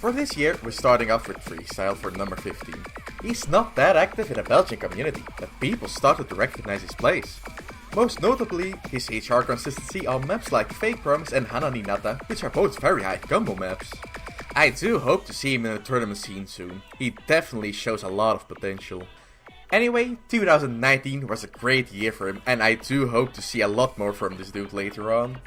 For this year, we're starting off with Freestyle for number 15. He's not that active in the Belgian community, but people started to recognize his plays. Most notably, his HR consistency on maps like Fake Promise and Hananinata, which are both very high combo maps. I do hope to see him in the tournament scene soon. He definitely shows a lot of potential. Anyway, 2019 was a great year for him, and I do hope to see a lot more from this dude later on.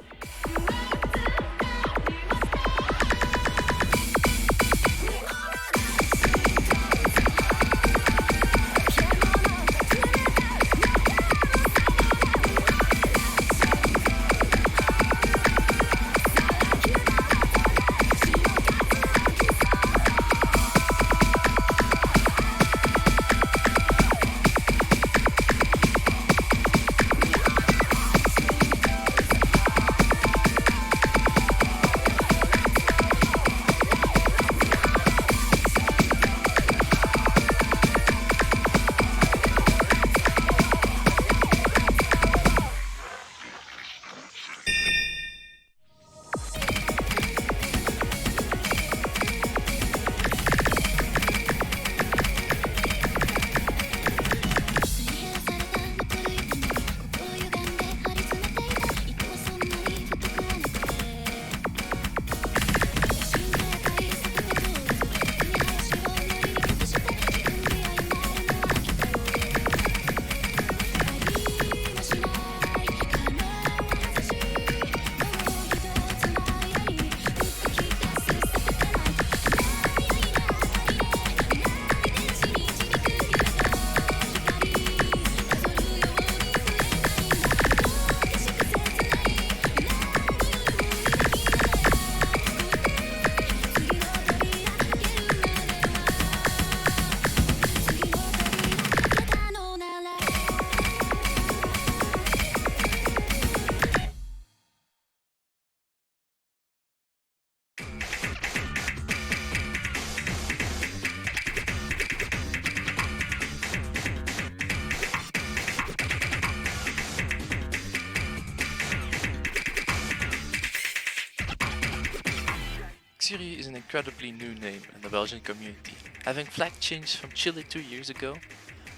Xuri is an incredibly new name in the Belgian community, having flag changed from Chile 2 years ago.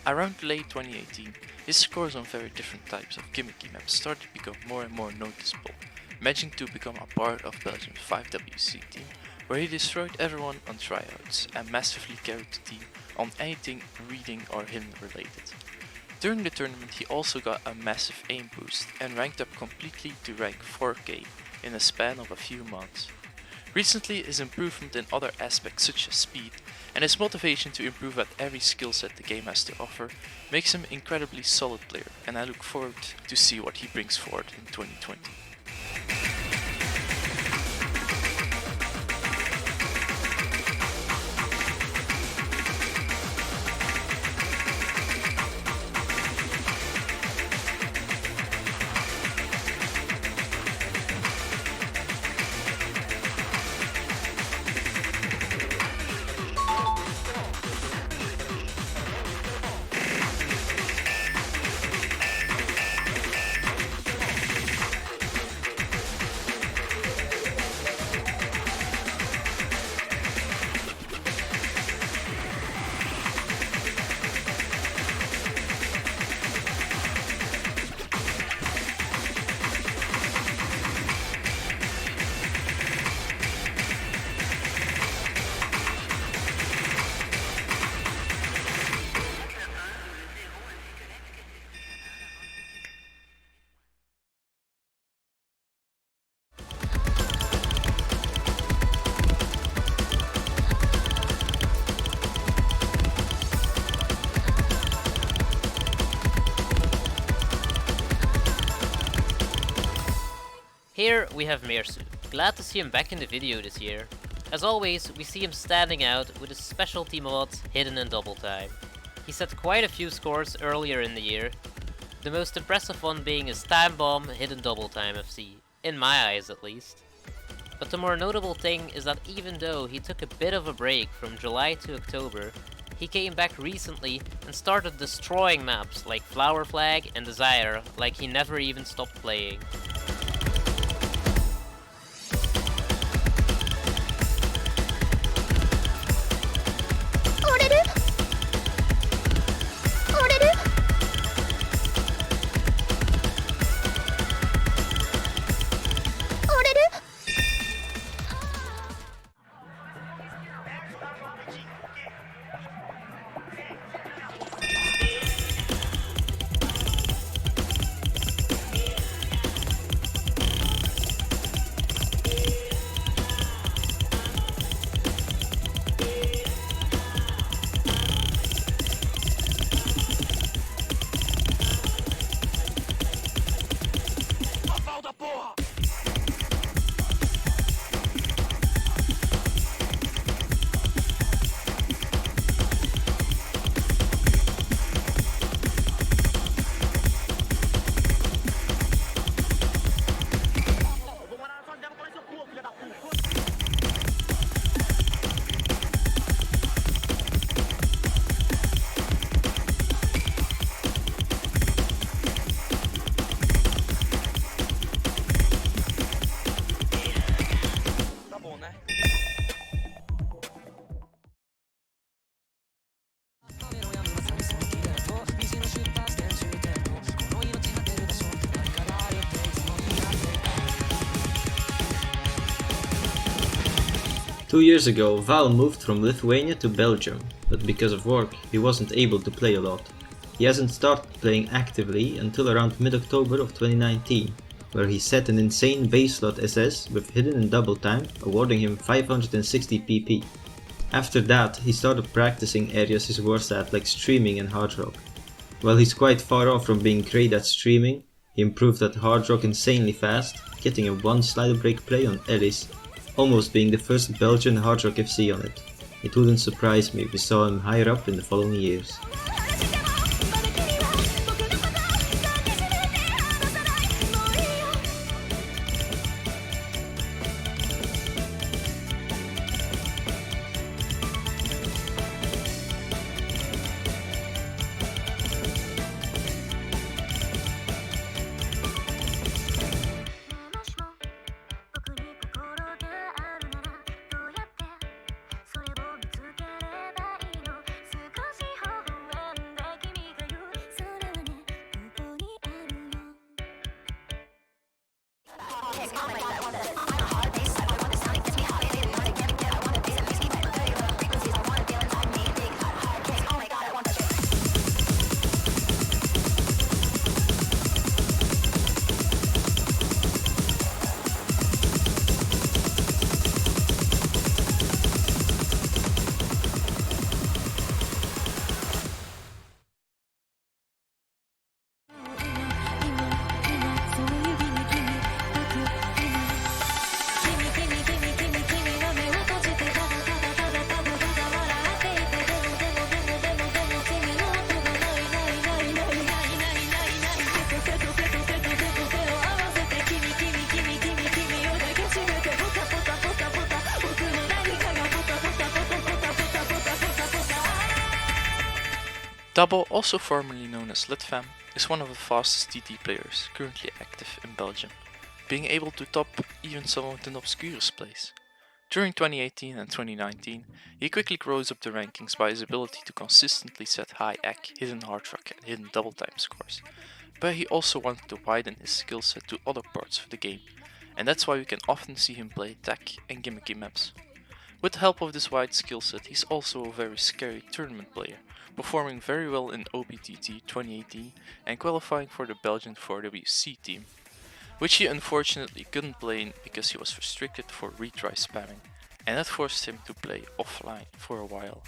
Around late 2018, his scores on very different types of gimmicky maps started to become more and more noticeable, managing to become a part of Belgium's 5WC team, where he destroyed everyone on tryouts and massively carried the team on anything reading or hidden related. During the tournament he also got a massive aim boost and ranked up completely to rank 4K in a span of a few months. Recently, his improvement in other aspects such as speed and his motivation to improve at every skill set the game has to offer makes him an incredibly solid player, and I look forward to see what he brings forward in 2020. Here we have Mersu. Glad to see him back in the video this year. As always, we see him standing out with his specialty mods hidden in double time. He set quite a few scores earlier in the year, the most impressive one being his time bomb hidden double time FC, in my eyes at least. But the more notable thing is that even though he took a bit of a break from July to October, he came back recently and started destroying maps like Flower Flag and Desire like he never even stopped playing. 2 years ago, Val moved from Lithuania to Belgium, but because of work, he wasn't able to play a lot. He hasn't started playing actively until around mid-October of 2019, where he set an insane base slot SS with hidden and double time, awarding him 560 PP. After that, he started practicing areas he's worse at, like streaming and hard rock. While he's quite far off from being great at streaming, he improved at hard rock insanely fast, getting a 1 slider break play on Ellis, almost being the first Belgian hard rock FC on it. It wouldn't surprise me if we saw him higher up in the following years. Double, also formerly known as Litfam, is one of the fastest TT players currently active in Belgium, being able to top even some of the obscurest plays. During 2018 and 2019, he quickly grows up the rankings by his ability to consistently set high AC, hidden hard rock and hidden double time scores, but he also wanted to widen his skill set to other parts of the game, and that's why we can often see him play tech and gimmicky maps. With the help of this wide skill set, he's also a very scary tournament player, performing very well in OPTT 2018 and qualifying for the Belgian 4WC team, which he unfortunately couldn't play in because he was restricted for retry spamming, and that forced him to play offline for a while.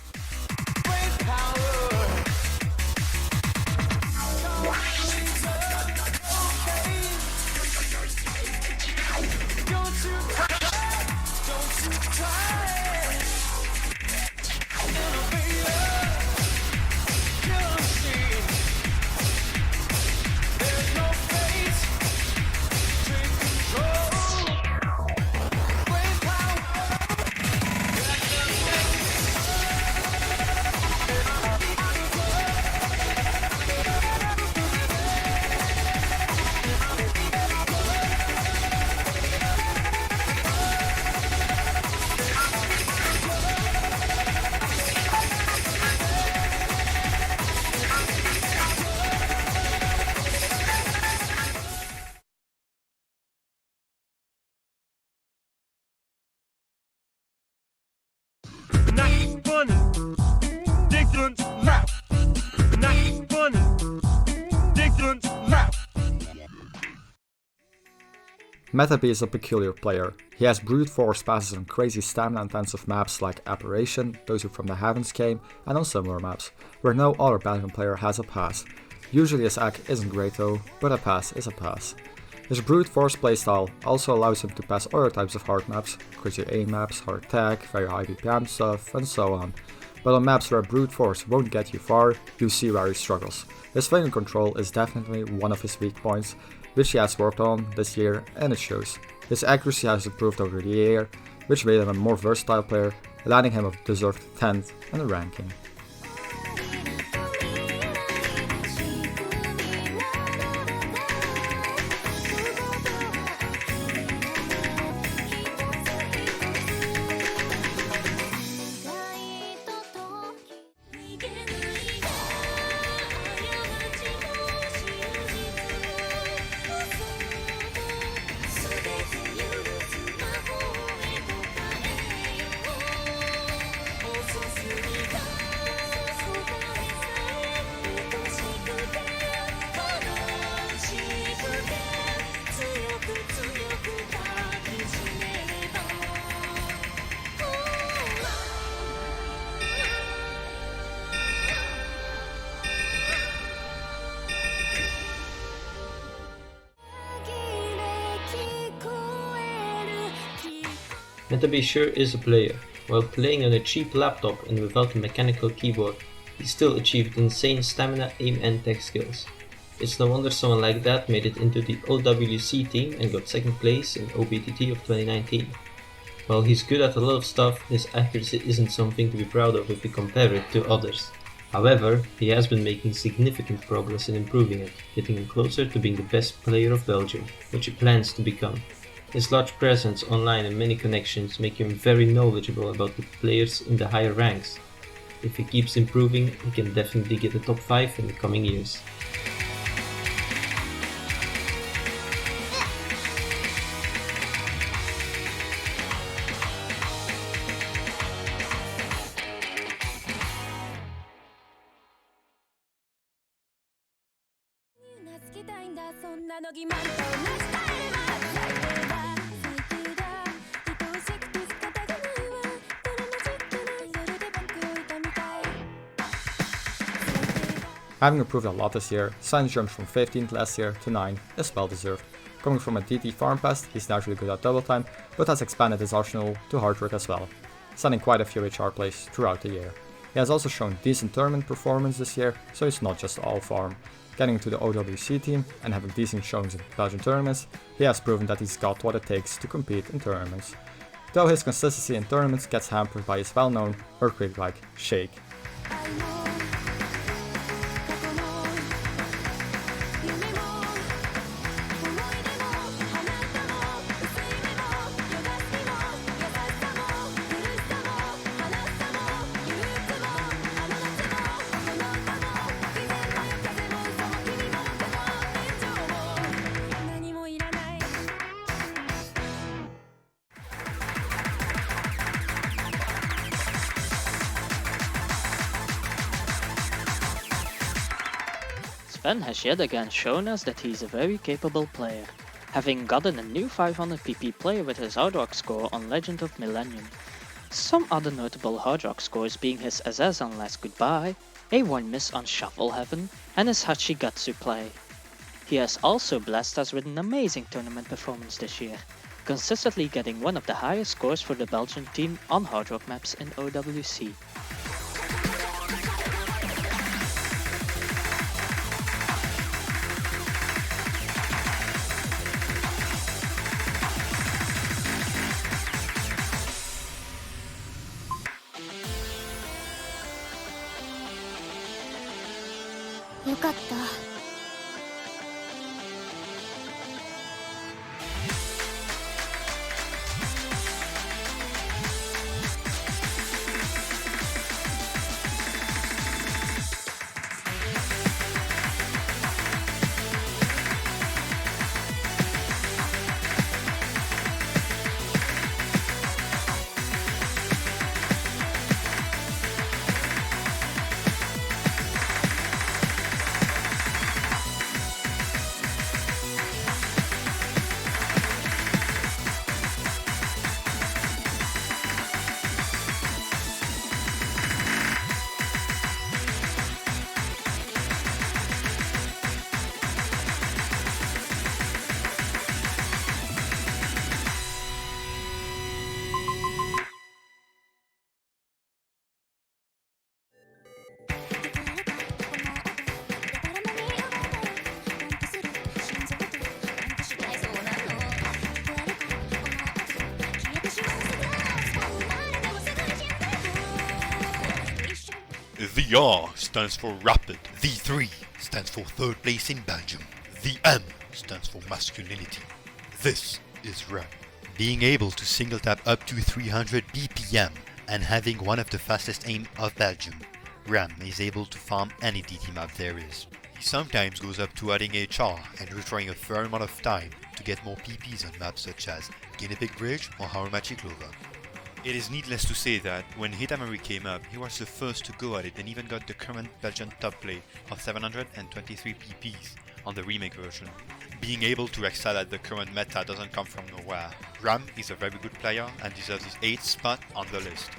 Metabe is a peculiar player. He has brute force passes on crazy stamina intensive maps like Apparition, Those Who From the Heavens Came, and on similar maps, where no other Belgian player has a pass. Usually his AC isn't great though, but a pass is a pass. His brute force playstyle also allows him to pass other types of hard maps, crazy aim maps, hard tech, very high BPM stuff, and so on. But on maps where brute force won't get you far, you see where he struggles. His flanking control is definitely one of his weak points, which he has worked on this year, and it shows. His accuracy has improved over the year, which made him a more versatile player, landing him a deserved 10th in the ranking. Metabe sure is a player. While playing on a cheap laptop and without a mechanical keyboard, he still achieved insane stamina, aim and tech skills. It's no wonder someone like that made it into the OWC team and got second place in OBTT of 2019. While he's good at a lot of stuff, his accuracy isn't something to be proud of if we compare it to others. However, he has been making significant progress in improving it, getting him closer to being the best player of Belgium, which he plans to become. His large presence online and many connections make him very knowledgeable about the players in the higher ranks. If he keeps improving, he can definitely get a top 5 in the coming years. Having improved a lot this year, Sign's jump from 15th last year to 9 is well deserved. Coming from a DT farm pest, he's naturally good at double time, but has expanded his arsenal to hard work as well, sending quite a few HR plays throughout the year. He has also shown decent tournament performance this year, so he's not just all farm. Getting into the OWC team and having decent showings in Belgian tournaments, he has proven that he's got what it takes to compete in tournaments. Though his consistency in tournaments gets hampered by his well-known earthquake-like shake. Sven has yet again shown us that he is a very capable player, having gotten a new 500 PP player with his hard rock score on Legend of Millennium. Some other notable hard rock scores being his SS on Last Goodbye, a 1 miss on Shuffle Heaven, and his Hachigatsu play. He has also blessed us with an amazing tournament performance this year, consistently getting one of the highest scores for the Belgian team on hard rock maps in OWC. The R stands for rapid, the 3 stands for third place in Belgium, the M stands for masculinity. This is Ram. Being able to single tap up to 300 BPM and having one of the fastest aim of Belgium, Ram is able to farm any DT map there is. He sometimes goes up to adding HR and retrying a fair amount of time to get more PPs on maps such as Guinea Pig Bridge or Harumachi Clover. It is needless to say that when Hitamari came up, he was the first to go at it and even got the current Belgian top play of 723 PPs on the remake version. Being able to excel at the current meta doesn't come from nowhere. Ram is a very good player and deserves his 8th spot on the list.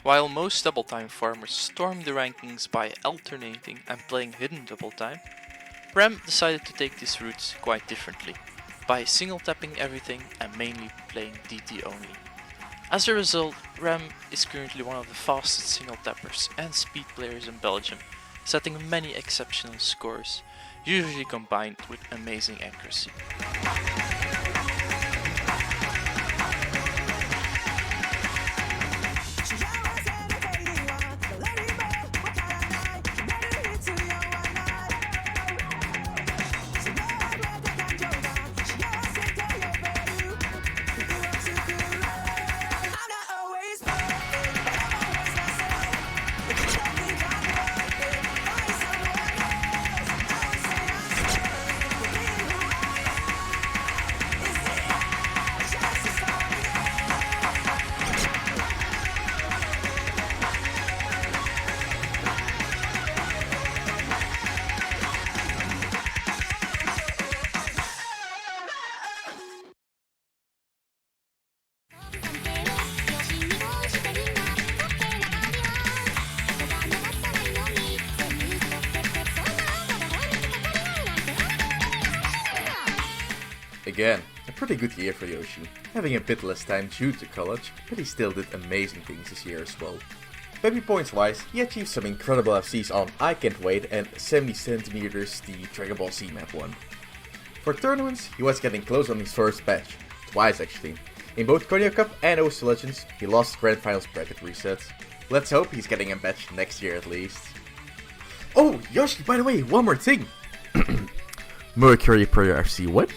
While most double time farmers storm the rankings by alternating and playing hidden double time, Rem decided to take this route quite differently, by single tapping everything and mainly playing DT only. As a result, Rem is currently one of the fastest single tappers and speed players in Belgium, setting many exceptional scores, usually combined with amazing accuracy. Again, a pretty good year for Yoshi, having a bit less time due to college, but he still did amazing things this year as well. Baby points wise, he achieved some incredible FCs on I Can't Wait and 70cm the Dragon Ball Z map one. For tournaments, he was getting close on his first batch, twice actually. In both Konyo Cup and OC Legends, he lost Grand Finals bracket resets. Let's hope he's getting a batch next year at least. Oh, Yoshi, by the way, one more thing! Mercury Prayer FC, what?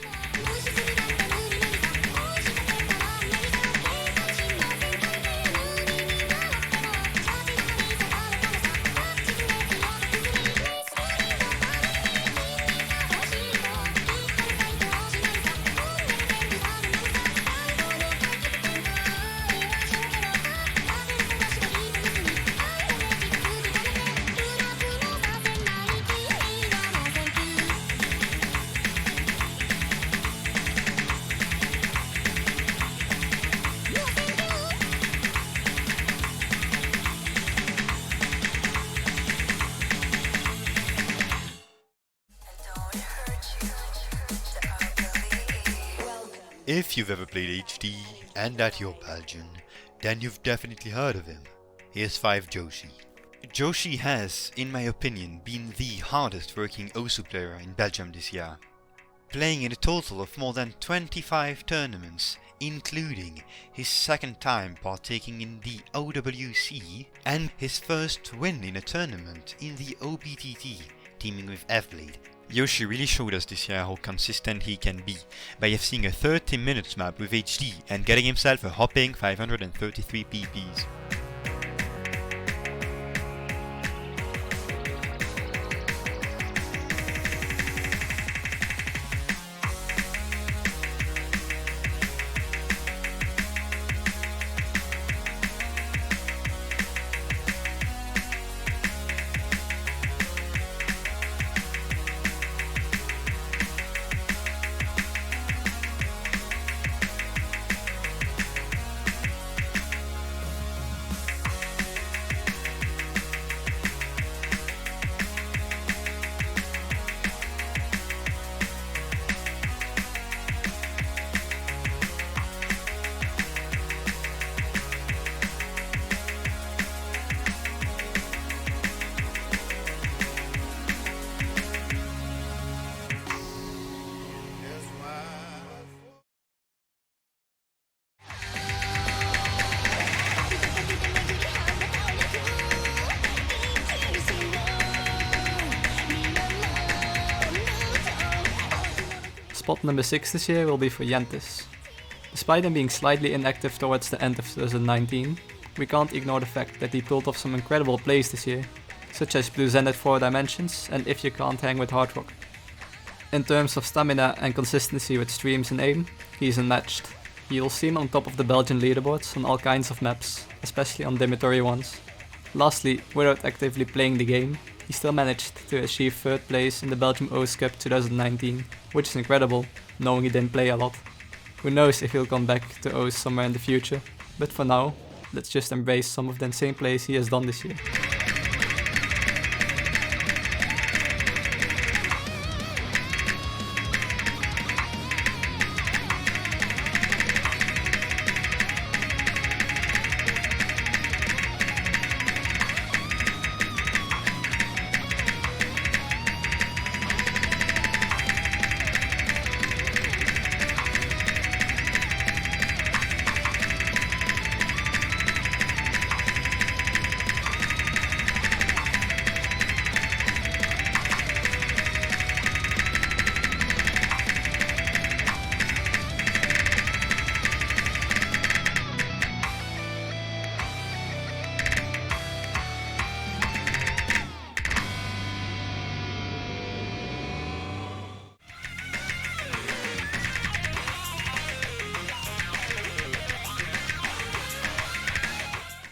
If you've ever played HD and that you're Belgian, then you've definitely heard of him. Here's 5 Joshi. Joshi has, in my opinion, been the hardest working OSU player in Belgium this year, playing in a total of more than 25 tournaments, including his second time partaking in the OWC and his first win in a tournament in the OBTT, teaming with F-Blade. Yoshi really showed us this year how consistent he can be by FCing a 30 minutes map with HD and getting himself a hopping 533 PPs. Spot number 6 this year will be for Yentis. Despite him being slightly inactive towards the end of 2019, we can't ignore the fact that he pulled off some incredible plays this year, such as Blue Zen at 4 dimensions and If You Can't Hang with Hard Rock. In terms of stamina and consistency with streams and aim, he's unmatched. You'll see him on top of the Belgian leaderboards on all kinds of maps, especially on Dimitory ones. Lastly, without actively playing the game, he still managed to achieve 3rd place in the Belgium O's Cup 2019, which is incredible, knowing he didn't play a lot. Who knows if he'll come back to O's somewhere in the future, but for now, let's just embrace some of the insane plays he has done this year.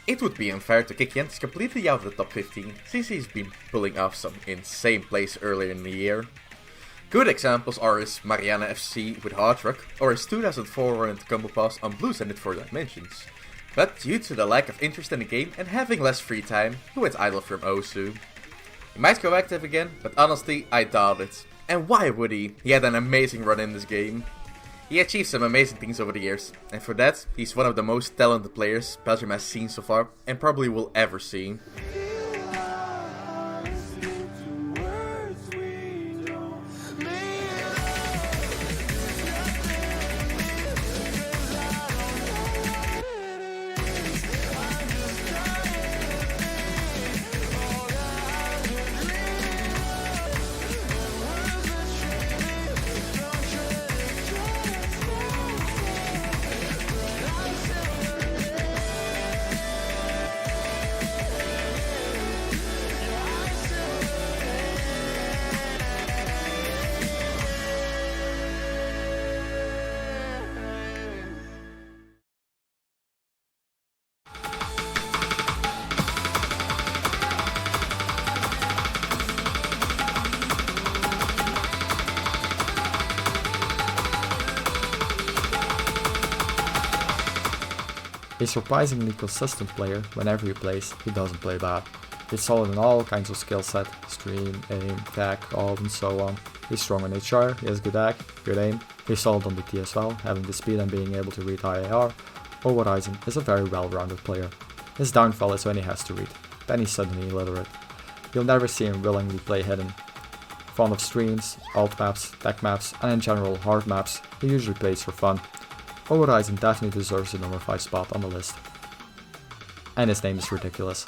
It would be unfair to kick Jentes completely out of the top 15, since he's been pulling off some insane plays earlier in the year. Good examples are his Mariana FC with Hard Rock, or his 2004 run combo pass on Blues Ended 4 Dimensions. But due to the lack of interest in the game and having less free time, he went idle from Osu. He might go active again, but honestly, I doubt it. And why would he? He had an amazing run in this game. He achieved some amazing things over the years, and for that, he's one of the most talented players Belgium has seen so far, and probably will ever see. A surprisingly consistent player. Whenever he plays, he doesn't play bad. He's solid in all kinds of skill set, stream, aim, tack, all and so on. He's strong on HR, he has good ag, good aim, he's solid on DT as well, having the speed and being able to read IAR. Horizon is a very well-rounded player. His downfall is when he has to read, then he's suddenly illiterate. You'll never see him willingly play hidden. Fond of streams, alt maps, tech maps, and in general hard maps, he usually plays for fun. Horizon definitely deserves the number 5 spot on the list. And his name is ridiculous.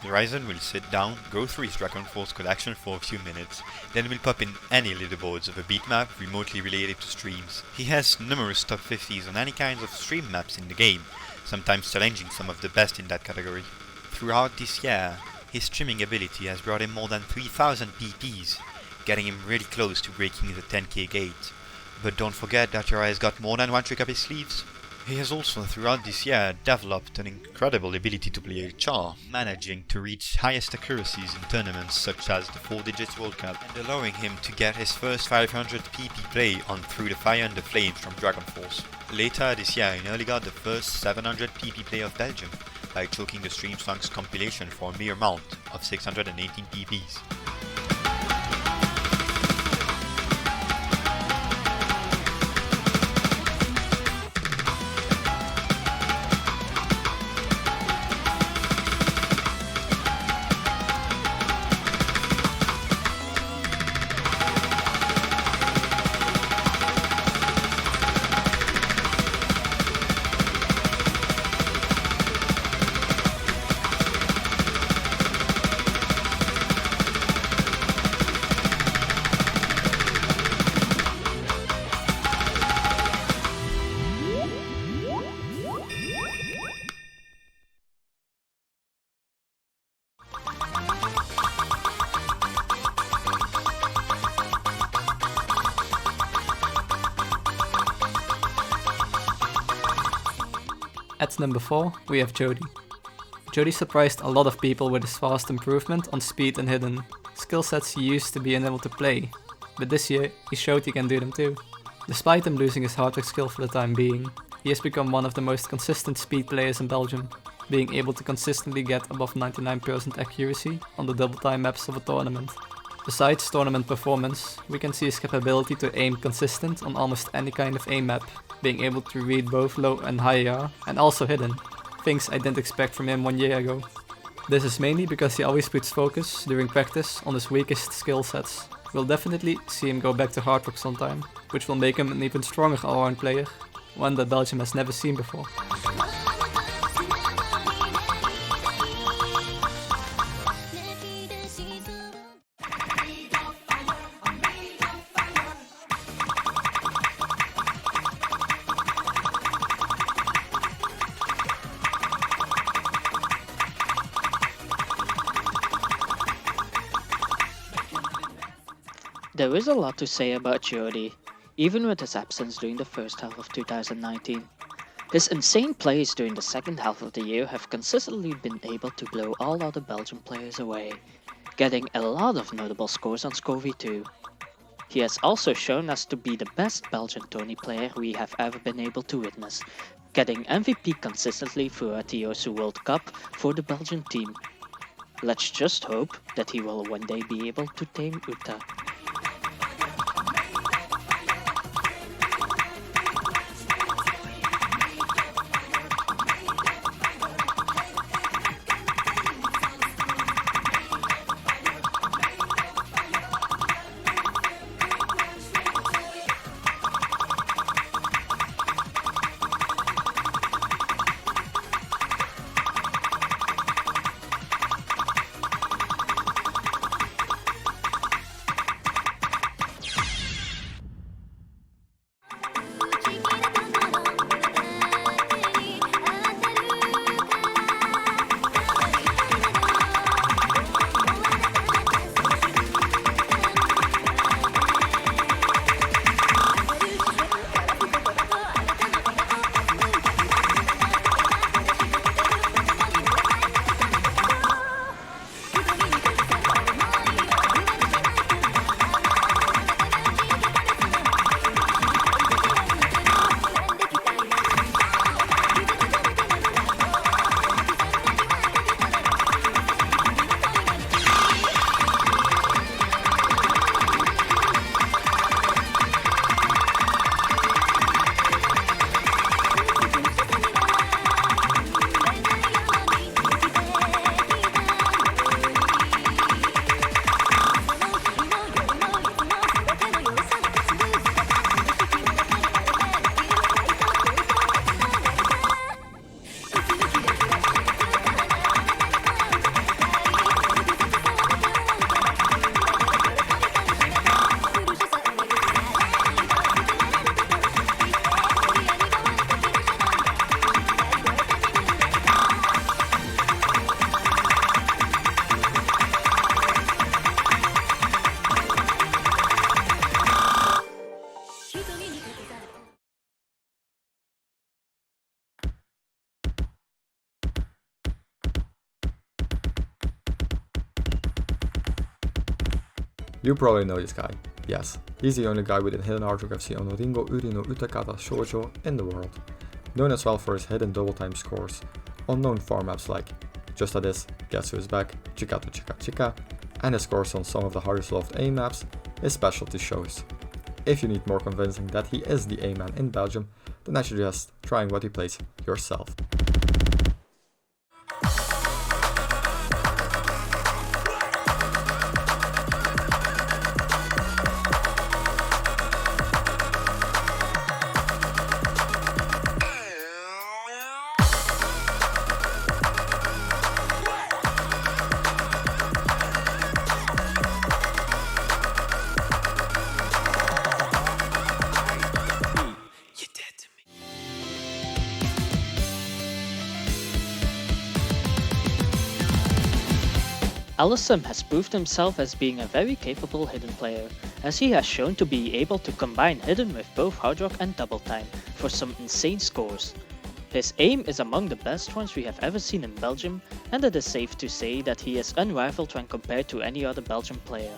Horizon will sit down, go through his Dragon Force collection for a few minutes, then will pop in any leaderboards of a beat map remotely related to streams. He has numerous top 50s on any kinds of stream maps in the game, sometimes challenging some of the best in that category. Throughout this year, his streaming ability has brought him more than 3000 PPs, getting him really close to breaking the 10k gate. But don't forget that your eyes got more than one trick up his sleeves. He has also throughout this year developed an incredible ability to play HR, managing to reach highest accuracies in tournaments such as the 4 Digits World Cup and allowing him to get his first 500 PP play on Through the Fire and the Flames from Dragon Force. Later this year he nearly got the first 700 PP play of Belgium by choking the Stream Songs compilation for a mere amount of 618 PPs. At number 4, we have Jody. Jody surprised a lot of people with his fast improvement on speed and hidden, skill sets he used to be unable to play, but this year he showed he can do them too. Despite him losing his hard work skill for the time being, he has become one of the most consistent speed players in Belgium, being able to consistently get above 99% accuracy on the double time maps of a tournament. Besides tournament performance, we can see his capability to aim consistent on almost any kind of aim map, being able to read both low and high AR, and also hidden, things I didn't expect from him 1 year ago. This is mainly because he always puts focus during practice on his weakest skill sets. We'll definitely see him go back to hard work sometime, which will make him an even stronger all-round player, one that Belgium has never seen before. There is a lot to say about Jody, even with his absence during the first half of 2019. His insane plays during the second half of the year have consistently been able to blow all other Belgian players away, getting a lot of notable scores on SCOV2. He has also shown us to be the best Belgian tourney player we have ever been able to witness, getting MVP consistently throughout the Yosu World Cup for the Belgian team. Let's just hope that he will one day be able to tame Uta. You probably know this guy. Yes, he's the only guy within Hidden Hard Rock FC on Ringo Uri no Utakata Shoujo in the world. Known as well for his hidden double time scores on known farm maps like Just Like This, Guess Who's Back, Chica to Chica Chica, and his scores on some of the hardest loved A maps, his specialty shows. If you need more convincing that he is the A man in Belgium, then I suggest trying what he plays yourself. Alisson has proved himself as being a very capable hidden player, as he has shown to be able to combine hidden with both hard rock and double time for some insane scores. His aim is among the best ones we have ever seen in Belgium, and it is safe to say that he is unrivaled when compared to any other Belgian player.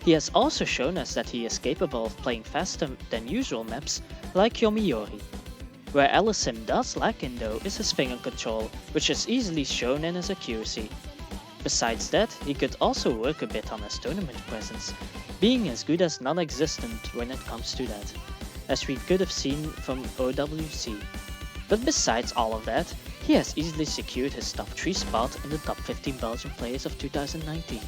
He has also shown us that he is capable of playing faster than usual maps like Yomiuri. Where Alisson does lack in though is his finger control, which is easily shown in his accuracy. Besides that, he could also work a bit on his tournament presence, being as good as non-existent when it comes to that, as we could have seen from OWC. But besides all of that, he has easily secured his top 3 spot in the top 15 Belgian players of 2019.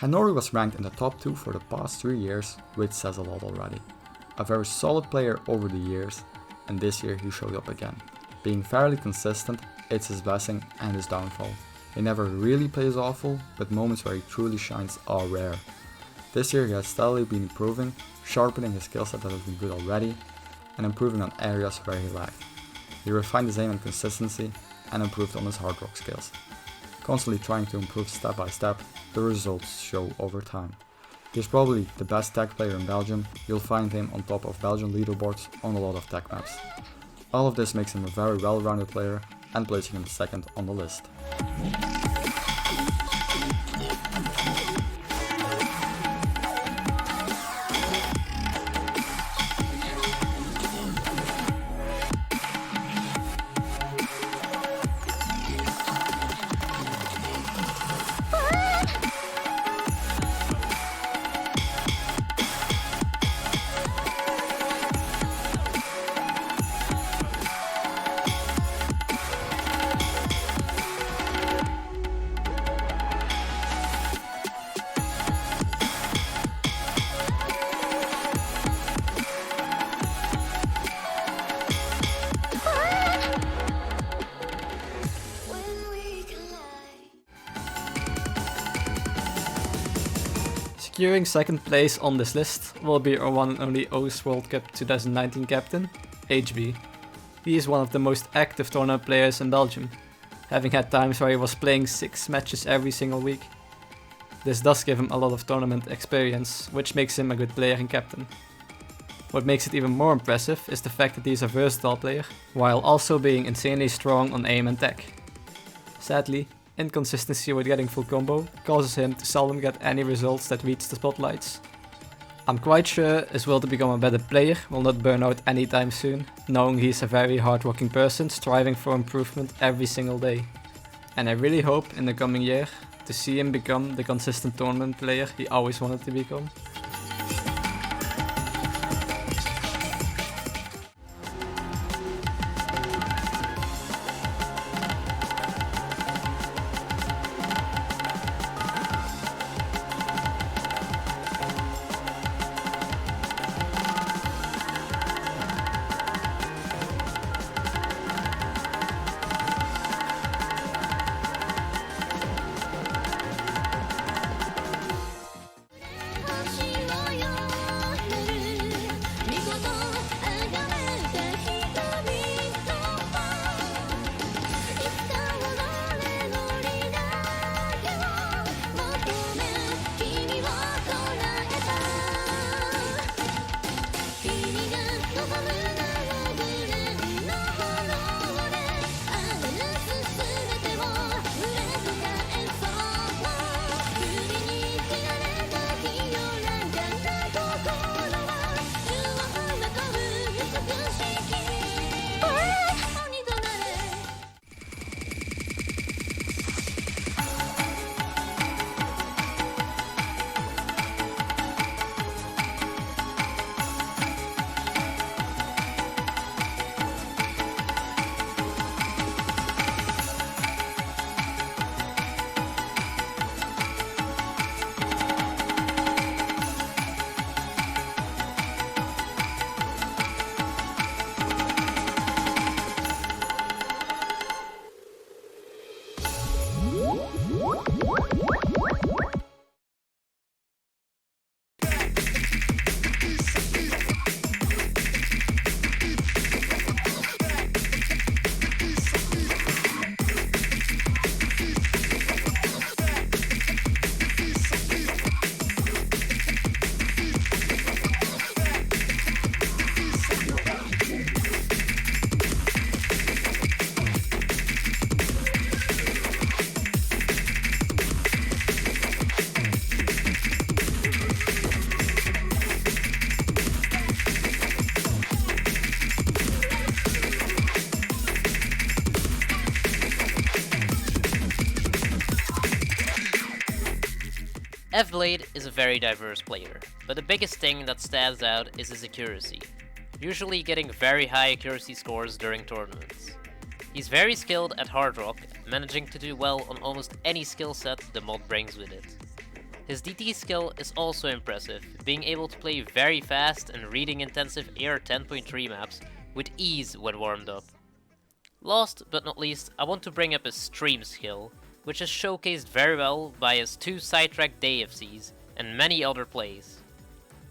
Hanori was ranked in the top 2 for the past 3 years, which says a lot already. A very solid player over the years, and this year he showed up again. Being fairly consistent, it's his blessing and his downfall. He never really plays awful, but moments where he truly shines are rare. This year he has steadily been improving, sharpening his skill set that has been good already, and improving on areas where he lacked. He refined his aim and consistency, and improved on his hard rock skills. Constantly trying to improve step by step, the results show over time. He's probably the best tech player in Belgium. You'll find him on top of Belgian leaderboards on a lot of tech maps. All of this makes him a very well-rounded player and placing him second on the list. Securing second place on this list will be our one and only OS World Cup 2019 captain, HB. He is one of the most active tournament players in Belgium, having had times where he was playing 6 matches every single week. This does give him a lot of tournament experience, which makes him a good player and captain. What makes it even more impressive is the fact that he is a versatile player, while also being insanely strong on aim and tech. Sadly, inconsistency with getting full combo causes him to seldom get any results that reach the spotlights. I'm quite sure his will to become a better player will not burn out anytime soon, knowing he's a very hardworking person striving for improvement every single day. And I really hope in the coming year to see him become the consistent tournament player he always wanted to become. Blade is a very diverse player, but the biggest thing that stands out is his accuracy, usually getting very high accuracy scores during tournaments. He's very skilled at hard rock, managing to do well on almost any skill set the mod brings with it. His DT skill is also impressive, being able to play very fast and reading intensive AR 10.3 maps with ease when warmed up. Last but not least, I want to bring up his stream skill, which is showcased very well by his 2 sidetrack DFCs and many other plays.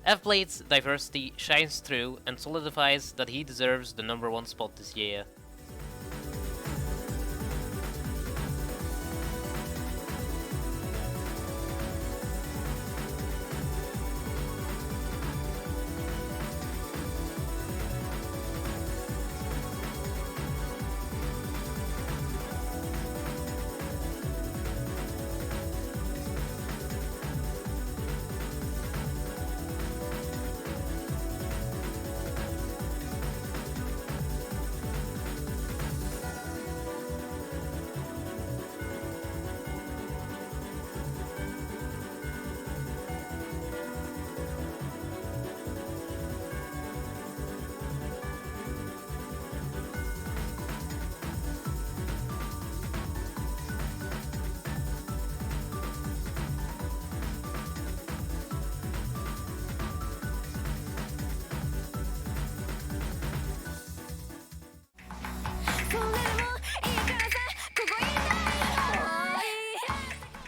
F-Blade's diversity shines through and solidifies that he deserves the number 1 spot this year.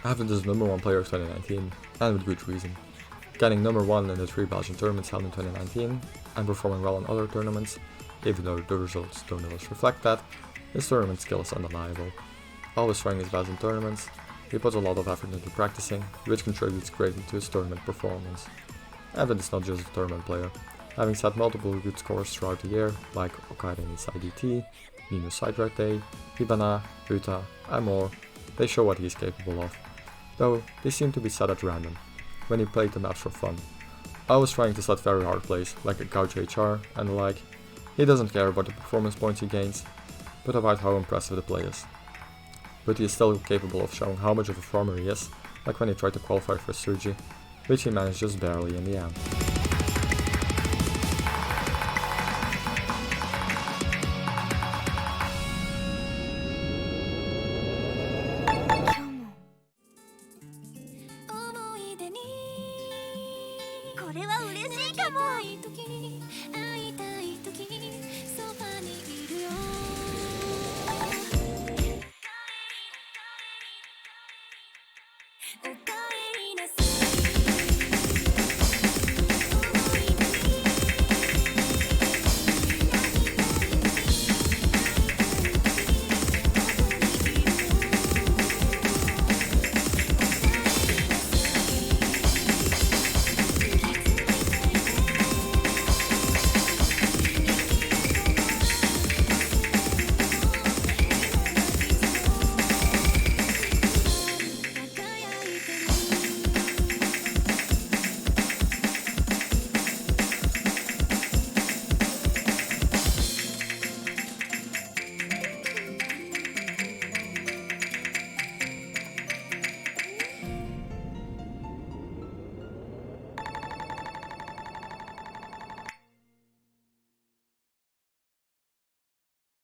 Evan is the number 1 player of 2019, and with good reason. Getting number 1 in the 3 Belgian tournaments held in 2019, and performing well in other tournaments, even though the results don't always reflect that, his tournament skill is undeniable. Always trying his best in tournaments, he puts a lot of effort into practicing, which contributes greatly to his tournament performance. Evan is not just a tournament player, having set multiple good scores throughout the year, like Okaideni's IDT, Nino's Sidetrack Day, Hibana, Uta, and more. They show what he is capable of, though they seem to be set at random, when he played the maps for fun. Always trying to set very hard plays, like a Gaucho HR and the like. He doesn't care about the performance points he gains, but about how impressive the play is. But he is still capable of showing how much of a farmer he is, like when he tried to qualify for Suji, which he managed just barely in the end.